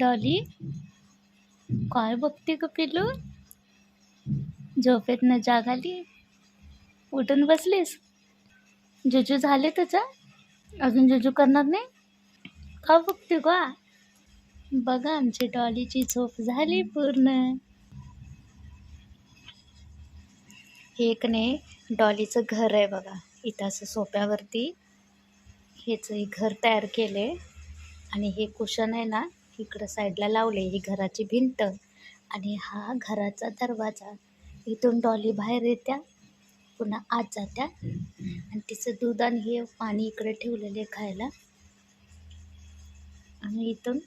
Dolly काय बघते ग पिलू? झोपेतनं जाग आली, उठून बसलीस. जुजू झाले तुझा? अजून जुजू करणार नाही का? बघते का? बघा आमची डॉलीची झोप झाली पूर्ण. हे एक नाही डॉलीचं घर आहे बघा. इथं असं सोप्यावरती हेच घर तयार केले आणि हे कुशन आहे ना इकडं साईडला लावले. ही घराची भिंत आणि हा घराचा दरवाजा. इथून डॉली बाहेर येत्या, पुन्हा आत जात्या आणि तिचं दूध आणि हे पाणी इकडे ठेवलेले खायला आणि इथून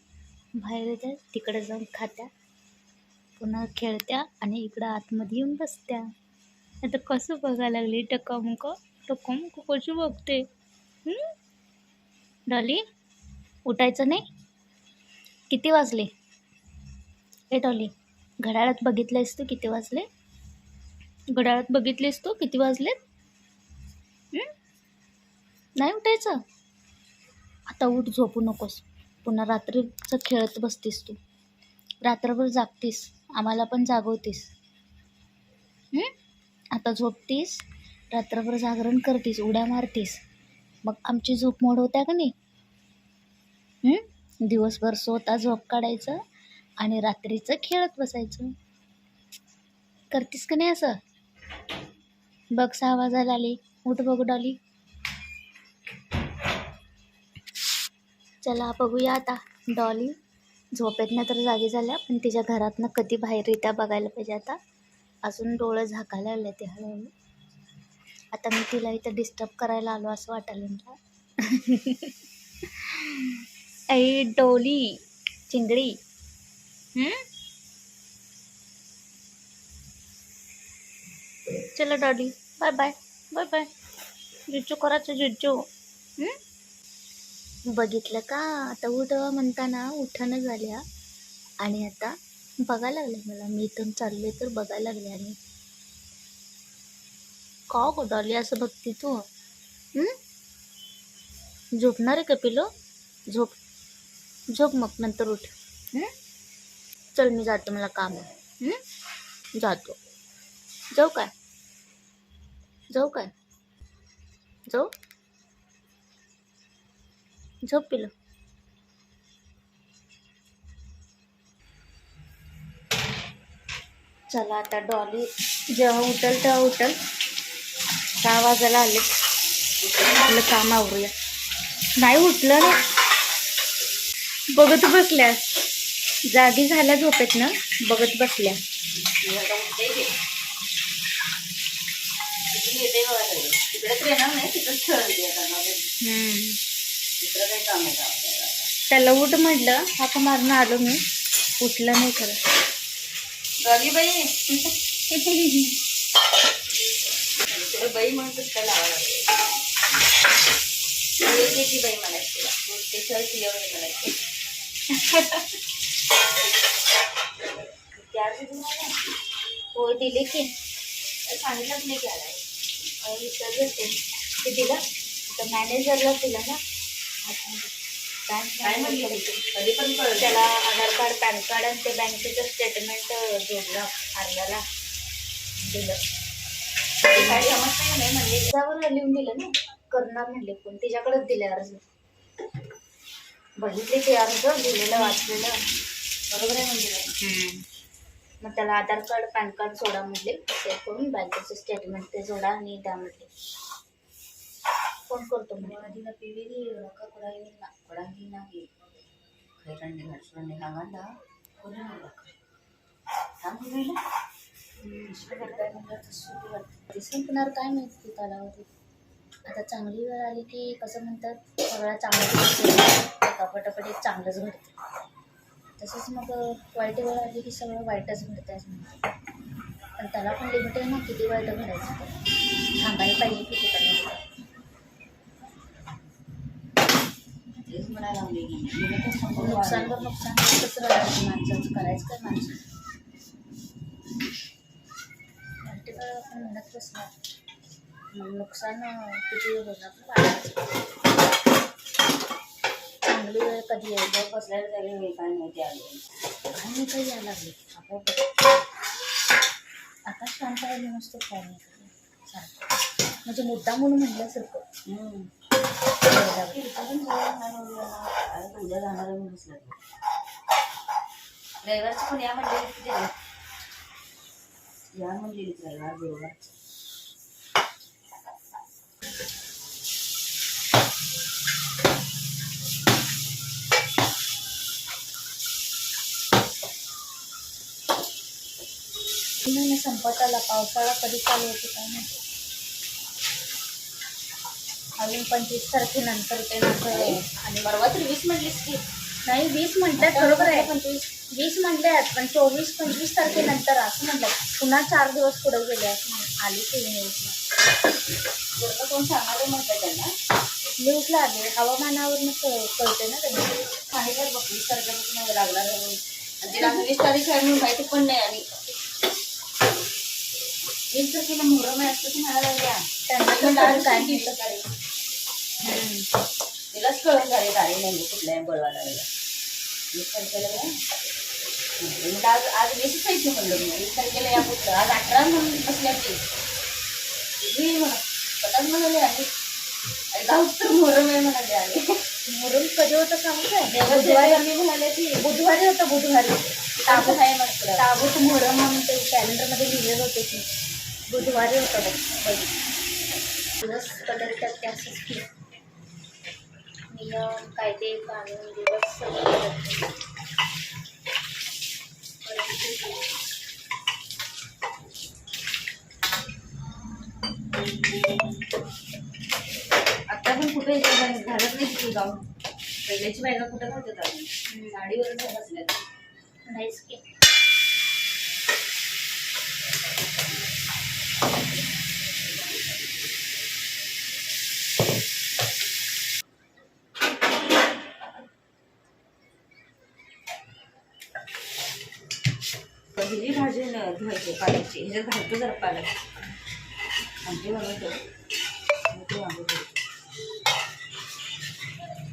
बाहेर येत्या, तिकडे जाऊन खात्या, पुन्हा खेळत्या आणि इकडं आतमध्ये येऊन बसत्या. आता कसं बघायला लागली टकमक टकमक कशी बघते. डॉली उठायचं नाही? किती वाजले? ए डॉली घड्याळात बघितलेस तू किती वाजले? घड्याळात बघितलेस तू किती वाजले? नाही उठायचं? आता उठ, झोपू नकोस. पुन्हा रात्रीचं खेळत बसतीस तू, रात्रभर जागतीस, आम्हाला पण जागवतीस. आता झोपतीस, रात्रभर जागरण करतीस, उड्या मारतीस, मग आमची झोप मोड होत्या का नाही? दिवसभर स्वतः झोप काढायचं आणि रात्रीचं खेळत बसायचं. करतीस का नाही असं? बघ 6 वाजायला आली, उठ बघू डॉली. चला बघूया आता डॉली झोपेतनं तर जागी झाल्या, पण तिच्या घरातनं कधी बाहेर येत्या बघायला पाहिजे. आता अजून डोळं झाकायला आले ते हळूहळू. आता मी तिला इथं डिस्टर्ब करायला आलो असं वाटायला मला. ऐ डोली चिंगडी, चला Dolly bye bye bye bye. जुज्जू करायचं जुज्जू. बघितलं का? आता उठवा म्हणताना उठणं झाल्या आणि आता बघायला लागले मला. मी इथून चालले तर बघायला लागले. आणि का गो डॉली असं बघते तू? झोपणार आहे का पिलो? झोप झोप मग नंतर उठ. चल मी जातो, मला काम आहे. जातो. जाऊ काय? जाऊ काय? जाऊ? झोप पिलो. चला आता डॉली जेव्हा उठल तेव्हा उठल. 6 वाजायला आले, आपलं काम आवरूया. नाही उठलं ना, बघत बसल्या, जागी झाल्या झोपेत ना, बघत बसल्या. त्याला उठ म्हटलं, हाका मारून आलो मी, उठलं नाही खरं. डॉली बाई बाई म्हणतो त्याला की बाई म्हणायची हो दिले की सांगितलंच नाही की आलाय विसरलं ते दिलं तर मॅनेजरला दिलं ना. काय म्हणलं कधी पण त्याला आधार कार्ड पॅन कार्ड आणि ते बँकेचं स्टेटमेंट जोडलं, अर्जाला दिलं. काय समजतं नाही म्हणले, त्यावर लिहून दिलं ना, करणार म्हणले कोण, तिच्याकडेच दिले अर्ज. बघितले ते अर्ज दिलेलं वाचलेलं बरोबर आहे म्हणजे. मग त्याला आधार कार्ड पॅन कार्ड जोडा म्हटले, ते करून बँकेचं स्टेटमेंट ते जोडा आणि द्या म्हटले. फोन करतो म्हणजे संपणार काय माहिती कालावधी. आता चांगली वेळ आली की कसं म्हणतात सगळ्या चांगलं एका पटापट एक चांगलंच घडते. तसंच मग वाईट वेळ आली की सगळं वाईटच घडतं असं म्हणतात. पण त्याला पण लिमिट आहे ना, किती वाईट घडायचं ते थांबायला पाहिजे की कुठं. नुकसानवर नुकसान कसं राहायचं माणसाचं, करायचं काय माणसं. आपण म्हणत बसणार नुकसान किती होणार. चांगली वेळ कधी येईल बसल्याला झाले वेळ काय माहिती आले आणि काही यायला लागले आता शांत राहिले नसतो काय नाही सारखं म्हणजे मुद्दा म्हणून म्हटल्यासारखं उद्या जाणार मी बसला रविवारचं पण या म्हणलेली या म्हणलेली रविवार बरोबर महिना संपत आला पावसाळा कधी चालू होतो काय माहिती अजून 25 तारखेनंतर ते नंतर आणि परवा तर 20 म्हटलीस की नाही 20 म्हणतात बरोबर आहे 20 म्हणल्यात पण 24-25 तारखेनंतर असं म्हणतात पुन्हा 4 दिवस पुढे गेले असं आली की न्यूजला कोण सांगायला म्हणतात त्यांना न्यूजला आले हवामानावरनं कळते ना त्यांनी सांगितलं बघ 20 तारखेपासून लागणार आणि तिला 20 तारीख आहे म्हणून माहिती पण नाही आणि 20 तारखेला मुहूर्त आहे असतं की मला लागल्या त्यांना काय म्हणतात तिलाच कळून झाले गाडी नाही कुठल्या बळवायला 20 तारखेला काय म्हणजे आज 20 तारखे म्हणलं मी 20 तारखेला या कुठलं आज 18 म्हणून बसल्या ती म्हणा स्वतःच म्हणाले आणि गावच तर मुहूर्त आहे म्हणाले आणि मुहूर्त कधी होतं सांगू काय बुधवारी म्हणाले की बुधवारी होतं बुधवारी ताबूत आहे म्हटलं ताबूत मुहूर्त म्हणून ते कॅलेंडरमध्ये लिहिलेलं होते की बुधवारी होतं बघ दिवस बदलतात ते असंच की नियम कायदे कानून दिवस सगळं बदलते आता पण कुठे घालत नाही तिथे जाऊन पहिल्याची बायका कुठे घालतात साडीवरच बसल्या नाहीच की पहिली भाजी धुवायची पाल्याची ह्याच्यात घालतो जरा पालक आमची बनवतो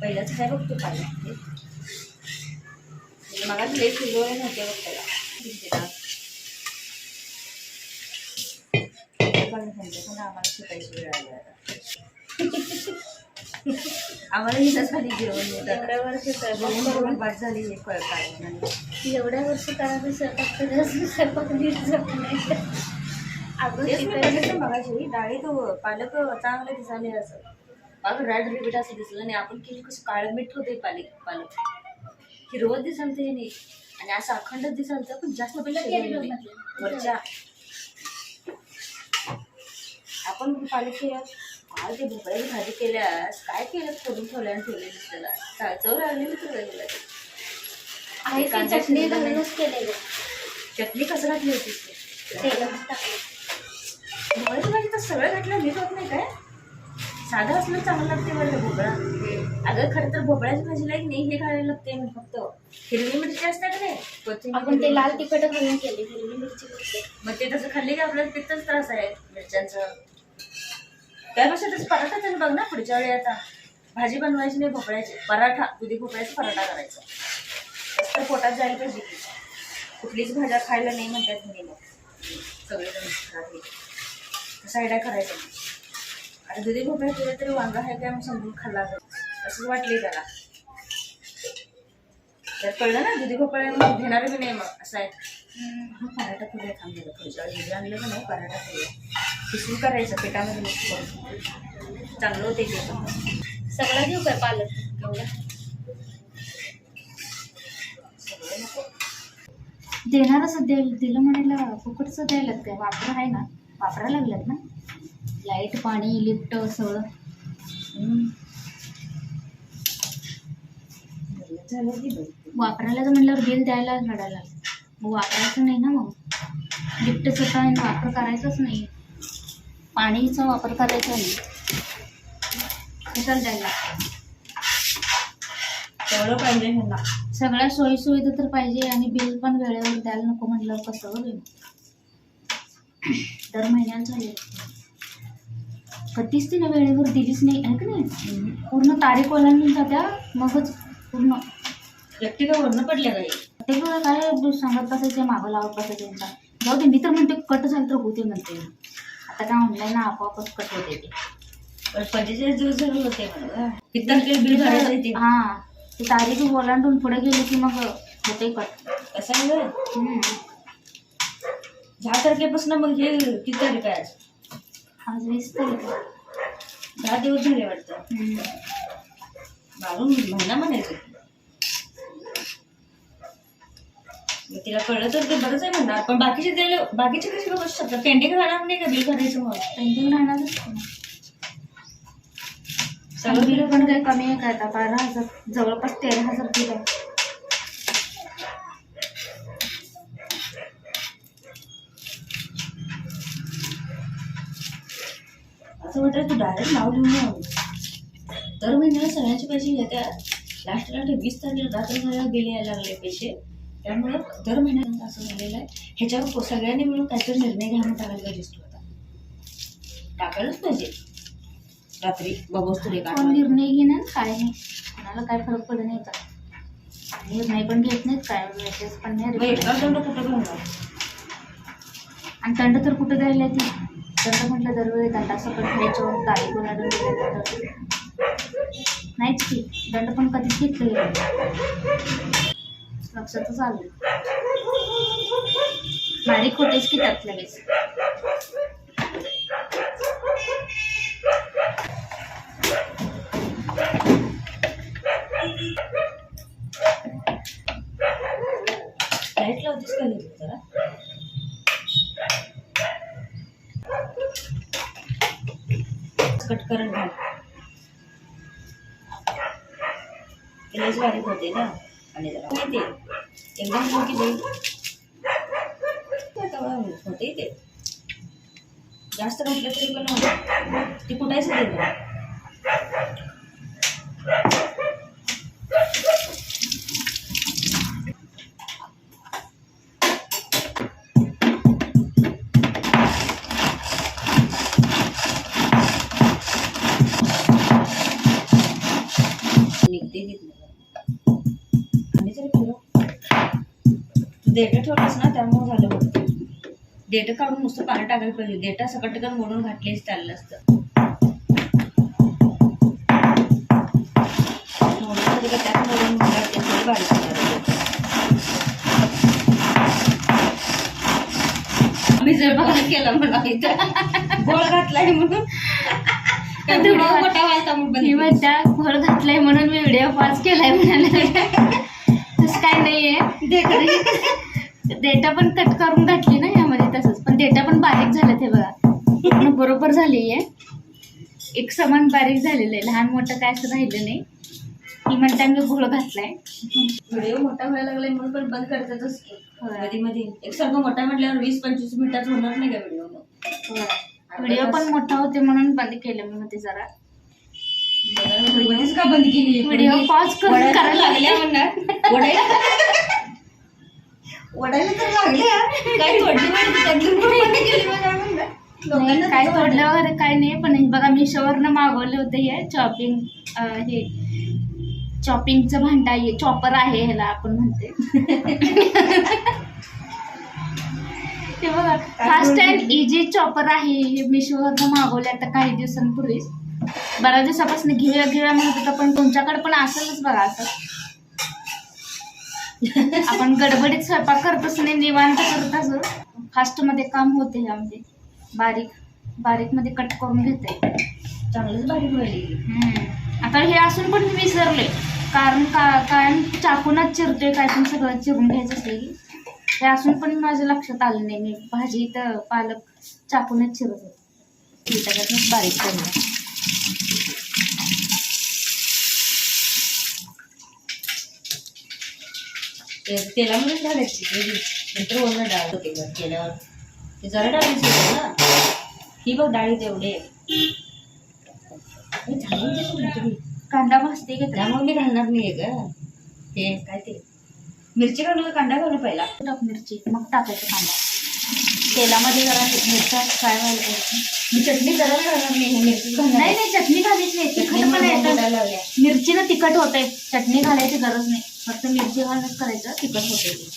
पहिल्याच काय बघतो पालक मला लई फुलवले नव्हते बघ त्याला पण आम्हाला शिकायची वेळ आली आता आम्हाला हिलाच खाली जेवण एवढ्या वर्ष बाद झाली हे काय एवढ्या वर्ष काय स्वयंपाक करायचं स्वयंपाक नीट जमत नाही मगाशी डाळी तो पालक चांगलं दिसाले असं पालक रॅड रिपीट असं दिसलं नाही आपण केली कसं काळं मीठ होते पालक हिरवत दिसाल ते नाही आणि असं अखंडच दिसाल तर पण जास्त वरच्या आपण पालक आज ते भोपळ्याची भाजी केल्यास काय केलं करून ठेवल्या आणि ठेवलेली त्याला चव लागली तर आहे ती चटणी घालूनच केलेली चटणी कसं घातली होती तेलच टाकली भोपळ्याची भाजी तर सगळं घातलं नीट होत नाही काय साधं असलं चांगलं लागते बरं भोपळा अगं खरं तर भोपळ्याची भाजीला एक नाही हे घालायला लागते फक्त हिरवी मिरची असतात नाही आपण ते लाल तिखट घालून केली हिरवी मिरची मग ते तसं खाल्ली की आपल्याला पित्तच त्रास आहे मिरच्यांचं त्यापेक्षा तसं पराठाच बघ ना पुढच्या वेळी आता भाजी बनवायची नाही भोपळ्याची पराठा दुधी भोपळ्याचा पराठा करायचा तर पोटात जायला पाहिजे कुठलीच भाज्या खायला नाही म्हणतात मी मग सगळेजण साईडा करायचं आता दुधी भोपळ्या केलं तरी वांगा आहे काय मग समजून खाल्ला असंच वाटले त्याला त्यात कळलं ना दुधी भोपळ्या मग घेणार मी नाही मग असं आहे पराठा करूया थांबलेलं पुढच्या वेळी आणलं का नाही पराठा करूया खिसून करायचं पिठामध्ये मिक्स करून चांगलं होते ते सगळं देऊ काय पालक केवढं सगळं नको देणार सध्या दिलं म्हणायला फुकटचं द्यायला काय वापर आहे ना वापरायला लागल्यात ना लाईट पाणी लिफ्ट सगळं वापरायला म्हणल्यावर बिल द्यायला रडायला मग वापरायचं नाही ना मग लिफ्टचं काय वापर करायचाच नाही पाणीचा वापर करायचा नाही कशाला द्यायला लागतं तेवढं पाहिजे ह्यांना सगळ्या सोयीसुविधा तर पाहिजे आणि बिल पण वेळेवर द्यायला नको म्हटलं कसं होईल दर महिन्यात झाले कधीच तिने वेळेवर दिलीच नाही आहे का नाही पूर्ण तारीख ओलांडून जात्या मगच पूर्ण एकटी का वरनं पडल्या काही ते बघा काय सांगत बसायचे मागं लावत बसायचे त्यांचा. जाऊ दे, मी तर म्हणते कट झालं तर होते म्हणते. आता काय ऑनलाईन आपोआपच कट होते ते. पण 45 दिवस झाले होते मला किती तारखेला बिल भरायचं ते. हां, ते तारीख ओलांडून पुढे गेली की मग होते कट. असं आहे होय? 10 तारखेपासून मग हे किती तारीख आहे आज? आज 20 तारीख आहे. 10 दिवस झाले वाटतं. मारून महिना म्हणायचं. मग तिला कळलं तर ते बरंच आहे म्हणणार. पण बाकीचे कसे बघू शकतात? पेंडिंग राहणार नाही का बिल भरायचं? मग पेंटिंग राहणारच सगळं बिल पण काही कमी आहे काय आता 12,000 जवळपास 13,000 बिल आहे. असं वाटतं तू डायरेक्ट नाव लिहून यावं. दर महिन्याला सगळ्यांचे पैसे येतात. लास्टला 20 तारखेला रात्र झाल्यावर बिल यायला लागले पैसे. त्यामुळे दर महिन्याला असं झालेलं आहे. ह्याच्यावर सगळ्यांनी मिळून काहीतरी निर्णय घ्या म्हणून टाकायला पाहिजे. टाकायलाच पाहिजे. रात्री बघोस तुला कोण निर्णय घेणार काय नाही, कोणाला काय फरक पडत नाही का. निर्णय पण घेत नाहीत काय, मेसेज पण नाही. एका दंड कुठं घालणार? आणि दंड तर कुठं द्यायला ती. दंड म्हटलं दरवेळी दंडासकट घ्यायचं, तारीख ओलांडून दिलं नाहीच की. दंड पण कधीच घेतलं गेलं लक्षातच आलं. बारीक होतेच की त्यात लगेच. लाईट लावतेस का नाही जरा? कट करून घाल. लयच बारीक होते ना. आणि जरा ते एकदम मोठी देईल होते ते. जास्त घातलं तरी पण होतं. ती कुठायचं ते डेटा ठेवलंस ना त्यामुळे झालं बघ. डेटा काढून नुसतं पाणी टाकायला पाहिजे. डेटा सकट करून मोडून घातलेच चाललं असतं. त्यात मोडून घातले थोडी बारीक होणार. मी जर बघा केला म्हणा इथं गोळ घातलाय म्हणून मोठा व्हायचा म्हणून घोळ घातलाय म्हणून मी व्हिडिओ पॉज केलाय म्हणाले. तसं काय नाहीये. डेटा पण कट करून घातली ना यामध्ये तसंच. पण डेटा पण बारीक झालं ते बघा. बरोबर झाली आहे. एक समान बारीक झालेलं आहे. लहान मोठं काय असं राहिलं नाही. ही म्हणता मी घोळ घातलाय. व्हिडिओ मोठा व्हायला लागलाय म्हणून पण बंद करतातच मध्ये मध्ये. एक सारखं मोठा म्हटल्यावर 20-25 मिनिटात होणार नाही का व्हिडिओ? व्हिडिओ पण मोठा होते म्हणून बंद केलं मी मध्ये जरा. का बंद केली? व्हिडिओ पॉज करून करायला लागल्या म्हणणार. वडायला तर लागल्या काय काय तोडलं वगैरे काय नाही. पण बघा मी शवरनं मागवले होते हे चॉपिंग. हे चॉपिंगचं भांडा आहे, चॉपर आहे ह्याला आपण म्हणते. ते बघा फास्ट अँड इझी चॉपर आहे. हे मिशोवरनं मागवले आता काही दिवसांपूर्वी. बऱ्याच दिवसापासून घेऊया म्हणत होतं. पण तुमच्याकडे पण असेलच बघा असं. आपण गडबडीत स्वयंपाक करतच नाही, निवांत करत असो. फास्टमध्ये काम होते ह्यामध्ये. बारीक मध्ये कट करून घेते. चांगलंच बारीक व्हायला. आता हे असून पण मी विसरले. कारण कायम चाकूनच चिरतोय. काय पण सगळं चिरून घ्यायचं असले की हे असून पण माझ्या लक्षात आलं नाही. मी भाजी तर पालक चाकूनच चिरत होते. त्याच्यातच बारीक करून तेलामध्येच घालायची. नंतर वरण डाळ होते केल्यावर ते जरा डाळीच होते ना. ही बघ डाळी तेवढे कांदा भाजते घेतला. त्यामुळे मी घालणार नाहीये ग. हे काय ते मिरची घालून कांदा घालू पहिला. टाक मिरची मग टाकायचं कांदा. तेलामध्ये जरा मिरच्या फ्राय व्हायला पाहिजे. मी चटणी करायला घालणार नाही, मिरची घालणार नाही नाही, चटणी घालायची नाही, तिखटपणा येतं. मिरचीनं तिखट होतंय, चटणी घालायची गरज नाही, फक्त मिरची घालूनच करायचं, तिखट होतंय ते.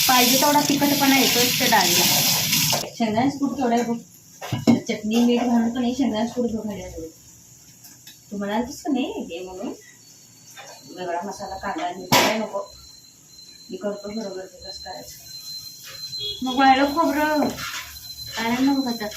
पाहिजे तेवढा तिखटपणा येतोच त्या डाळीला. शेंगदाण्याचं कूट केवढं आहे बघ. चटणी मीठ घालून पण नाही, शेंगदाण्याचं कूट घेऊन घालायला थोडं. तू म्हणालतीस का नाही हे म्हणून वेगळा मसाला कांदा मीठ काय नको. मी करतो बरोबर ते कसं करायचं. मग वाळलं खोबरं काय नको त्याच्यात.